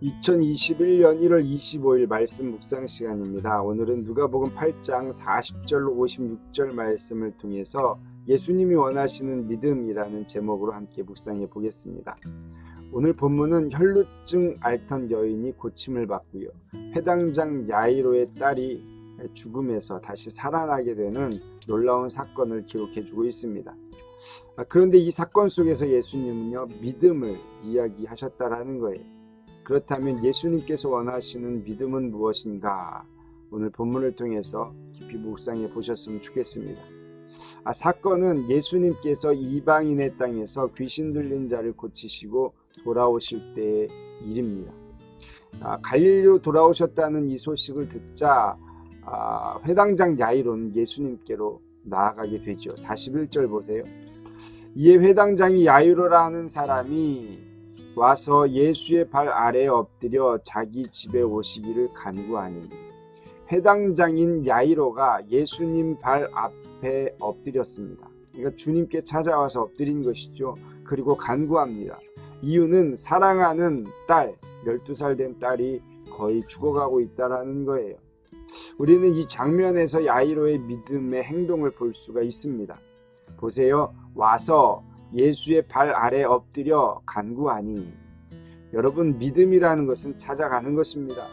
2021년 1월 25일 말씀 묵상 시간입니다. 오늘은 누가복음 8장 40절로 56절 말씀을 통해서 예수님이 원하시는 믿음이라는 제목으로 함께 묵상해 보겠습니다. 오늘 본문은 혈루증 앓던 여인이 고침을 받고요. 회당장 야이로의 딸이 죽음에서 다시 살아나게 되는 놀라운 사건을 기록해 주고 있습니다. 그런데 이 사건 속에서 예수님은요, 믿음을 이야기하셨다라는 거예요. 그렇다면 예수님께서 원하시는 믿음은 무엇인가? 오늘 본문을 통해서 깊이 묵상해 보셨으면 좋겠습니다. 사건은 예수님께서 이방인의 땅에서 귀신 들린 자를 고치시고 돌아오실 때의 일입니다. 갈릴리로 돌아오셨다는 이 소식을 듣자 회당장 야이로는 예수님께로 나아가게 되죠. 41절 보세요. 이에 회당장이 야이로라는 사람이 와서 예수의 발 아래에 엎드려 자기 집에 오시기를 간구하니, 회당장인 야이로가 예수님 발 앞에 엎드렸습니다. 그러니까 주님께 찾아와서 엎드린 것이죠. 그리고 간구합니다. 이유는 사랑하는 딸, 12살 된 딸이 거의 죽어가고 있다라는 거예요. 우리는 이 장면에서 야이로의 믿음의 행동을 볼 수가 있습니다. 보세요. 와서 예수의 발 아래 엎드려 간구하니, 여러분, 믿음이라는 것은 찾아가는 것입니다.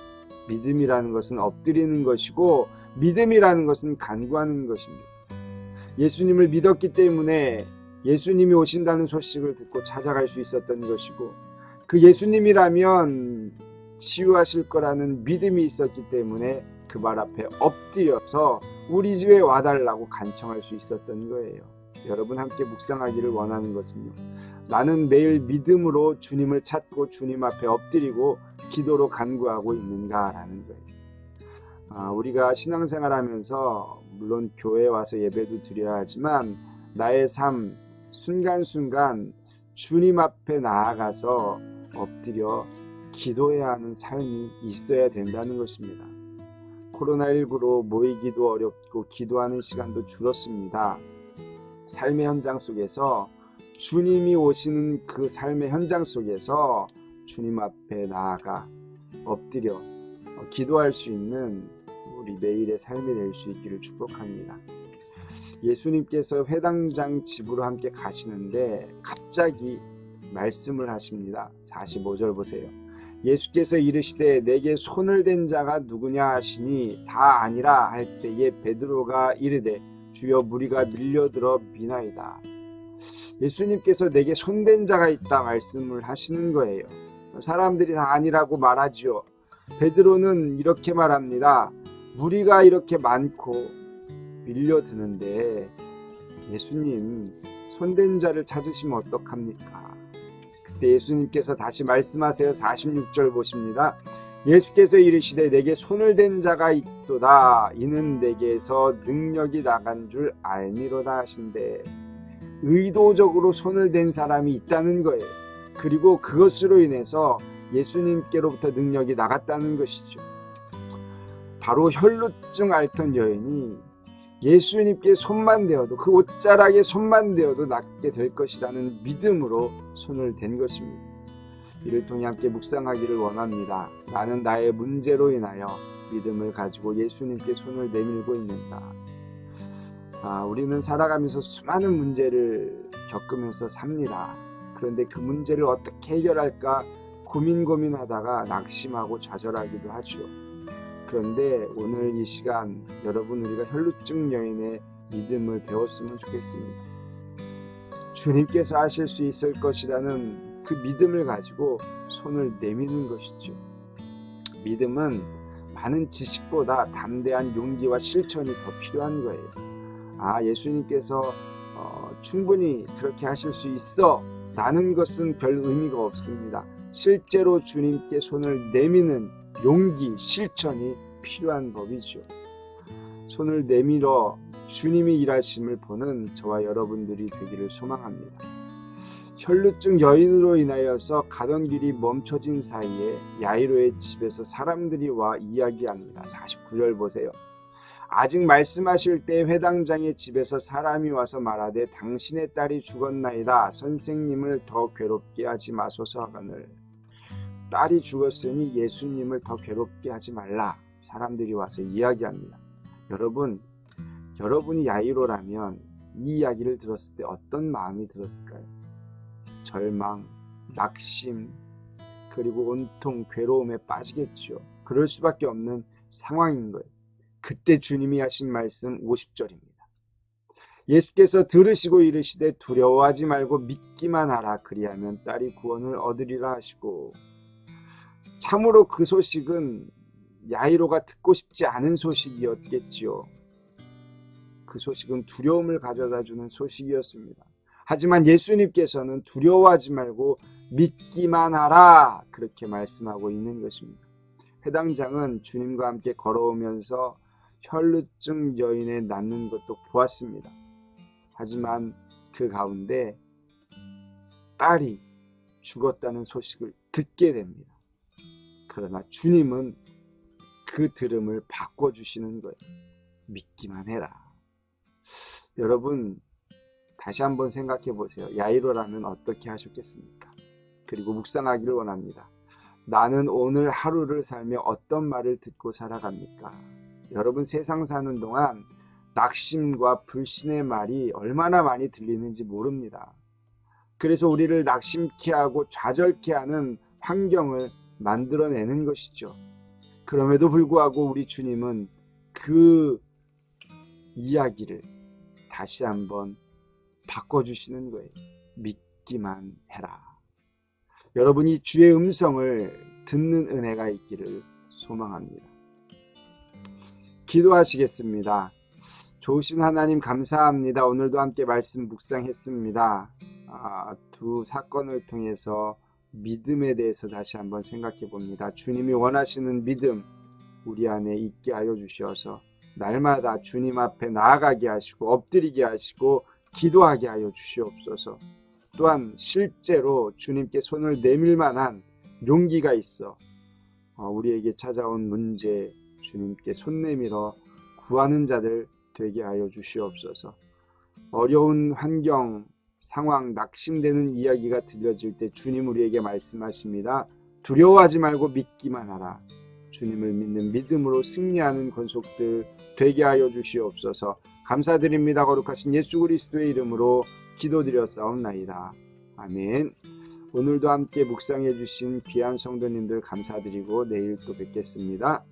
믿음이라는 것은 엎드리는 것이고, 믿음이라는 것은 간구하는 것입니다. 예수님을 믿었기 때문에 예수님이 오신다는 소식을 듣고 찾아갈 수 있었던 것이고, 그 예수님이라면 치유하실 거라는 믿음이 있었기 때문에 그 발 앞에 엎드려서 우리 집에 와달라고 간청할 수 있었던 거예요. 여러분, 함께 묵상하기를 원하는 것은요, 나는 매일 믿음으로 주님을 찾고 주님 앞에 엎드리고 기도로 간구하고 있는가라는 거예요. 우리가 신앙생활하면서 물론 교회에 와서 예배도 드려야 하지만 나의 삶 순간순간 주님 앞에 나아가서 엎드려 기도해야 하는 삶이 있어야 된다는 것입니다. 코로나19로 모이기도 어렵고 기도하는 시간도 줄었습니다. 삶의 현장 속에서 주님이 오시는 그 삶의 현장 속에서 주님 앞에 나아가 엎드려 기도할 수 있는 우리 매일의 삶이 될 수 있기를 축복합니다. 예수님께서 회당장 집으로 함께 가시는데 갑자기 말씀을 하십니다. 45절 보세요. 예수께서 이르시되 내게 손을 댄 자가 누구냐 하시니 다 아니라 할 때에 베드로가 이르되 주여 무리가 밀려들어 미나이다. 예수님께서 내게 손댄 자가 있다 말씀을 하시는 거예요. 사람들이 다 아니라고 말하지요. 베드로는 이렇게 말합니다. 무리가 이렇게 많고 밀려드는데 예수님, 손댄 자를 찾으시면 어떡합니까? 그때 예수님께서 다시 말씀하세요. 46절 보십니다. 예수께서 이르시되 내게 손을 댄 자가 있도다. 이는 내게서 능력이 나간 줄 알미로다 하신대. 의도적으로 손을 댄 사람이 있다는 거예요. 그리고 그것으로 인해서 예수님께로부터 능력이 나갔다는 것이죠. 바로 혈루증 앓던 여인이 예수님께 손만 대어도, 그 옷자락에 손만 대어도 낫게 될 것이라는 믿음으로 손을 댄 것입니다. 이를 통해 함께 묵상하기를 원합니다. 나는 나의 문제로 인하여 믿음을 가지고 예수님께 손을 내밀고 있는가. 우리는 살아가면서 수많은 문제를 겪으면서 삽니다. 그런데 그 문제를 어떻게 해결할까 고민하다가 낙심하고 좌절하기도 하죠. 그런데 오늘 이 시간 여러분, 우리가 혈루증 여인의 믿음을 배웠으면 좋겠습니다. 주님께서 하실 수 있을 것이라는 그 믿음을 가지고 손을 내미는 것이죠. 믿음은 많은 지식보다 담대한 용기와 실천이 더 필요한 거예요. 예수님께서 충분히 그렇게 하실 수 있어 라는 것은 별 의미가 없습니다. 실제로 주님께 손을 내미는 용기, 실천이 필요한 법이죠. 손을 내밀어 주님이 일하심을 보는 저와 여러분들이 되기를 소망합니다. 혈루증 여인으로 인하여서 가던 길이 멈춰진 사이에 야이로의 집에서 사람들이 와 이야기합니다. 49절 보세요. 아직 말씀하실 때 회당장의 집에서 사람이 와서 말하되 당신의 딸이 죽었나이다. 선생님을 더 괴롭게 하지 마소서 하거늘. 딸이 죽었으니 예수님을 더 괴롭게 하지 말라. 사람들이 와서 이야기합니다. 여러분이 야이로라면 이 이야기를 들었을 때 어떤 마음이 들었을까요? 절망, 낙심, 그리고 온통 괴로움에 빠지겠죠. 그럴 수밖에 없는 상황인 거예요. 그때 주님이 하신 말씀 50절입니다. 예수께서 들으시고 이르시되 두려워하지 말고 믿기만 하라. 그리하면 딸이 구원을 얻으리라 하시고, 참으로 그 소식은 야이로가 듣고 싶지 않은 소식이었겠지요. 그 소식은 두려움을 가져다주는 소식이었습니다. 하지만 예수님께서는 두려워하지 말고 믿기만 하라, 그렇게 말씀하고 있는 것입니다. 회당장은 주님과 함께 걸어오면서 혈루증 여인에 낫는 것도 보았습니다. 하지만 그 가운데 딸이 죽었다는 소식을 듣게 됩니다. 그러나 주님은 그 들음을 바꿔주시는 거예요. 믿기만 해라. 여러분, 다시 한번 생각해 보세요. 야이로라면 어떻게 하셨겠습니까? 그리고 묵상하기를 원합니다. 나는 오늘 하루를 살며 어떤 말을 듣고 살아갑니까? 여러분, 세상 사는 동안 낙심과 불신의 말이 얼마나 많이 들리는지 모릅니다. 그래서 우리를 낙심케 하고 좌절케 하는 환경을 만들어내는 것이죠. 그럼에도 불구하고 우리 주님은 그 이야기를 다시 한번 바꿔주시는 거예요. 믿기만 해라. 여러분이 주의 음성을 듣는 은혜가 있기를 소망합니다. 기도하시겠습니다. 좋으신 하나님 감사합니다. 오늘도 함께 말씀 묵상했습니다. 두 사건을 통해서 믿음에 대해서 다시 한번 생각해 봅니다. 주님이 원하시는 믿음 우리 안에 있게 하여 주셔서 날마다 주님 앞에 나아가게 하시고 엎드리게 하시고 기도하게 하여 주시옵소서. 또한 실제로 주님께 손을 내밀 만한 용기가 있어 우리에게 찾아온 문제 주님께 손 내밀어 구하는 자들 되게 하여 주시옵소서. 어려운 환경, 상황, 낙심되는 이야기가 들려질 때 주님 우리에게 말씀하십니다. 두려워하지 말고 믿기만 하라. 주님을 믿는 믿음으로 승리하는 권속들 되게 하여 주시옵소서. 감사드립니다. 거룩하신 예수 그리스도의 이름으로 기도드렸사옵나이다. 아멘. 오늘도 함께 묵상해 주신 귀한 성도님들 감사드리고 내일 또 뵙겠습니다.